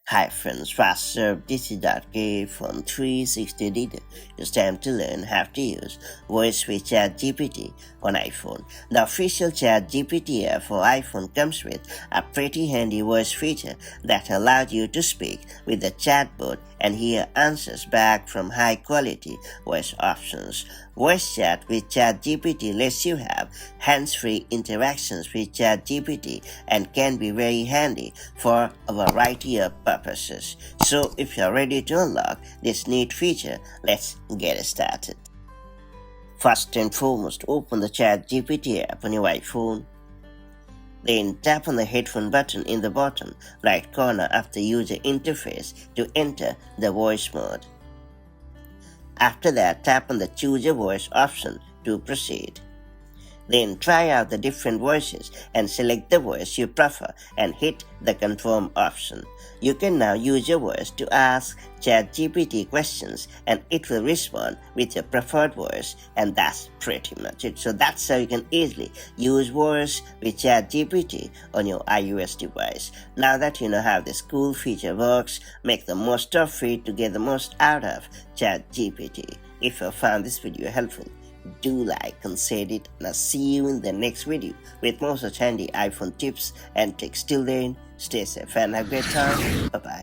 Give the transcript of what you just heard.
Hi friends, what's up? This is K from 360 Data. It's time to learn how to use voice with ChatGPT on iPhone. The official ChatGPT app for iPhone comes with a pretty handy voice feature that allows you to speak with the chatbot and hear answers back from high quality voice options. Voice chat with ChatGPT lets you have hands-free interactions with ChatGPT and can be very handy for a variety of purposes. So if you're ready to unlock this neat feature, let's get started. First and foremost, open the ChatGPT app on your iPhone. Then tap on the headphone button in the bottom right corner of the user interface to enter the voice mode. After that, tap on the Choose a Voice option to proceed. Then try out the different voices and select the voice you prefer and hit the Confirm option. You can now use your voice to ask ChatGPT questions and it will respond with your preferred voice, and that's pretty much it. So that's how you can easily use voice with ChatGPT on your iOS device. Now that you know how this cool feature works, make the most of it to get the most out of ChatGPT. If you found this video helpful, do like and share it, and I'll see you in the next video with more such handy iPhone tips and tricks. Till then, stay safe and have a great time. Bye bye.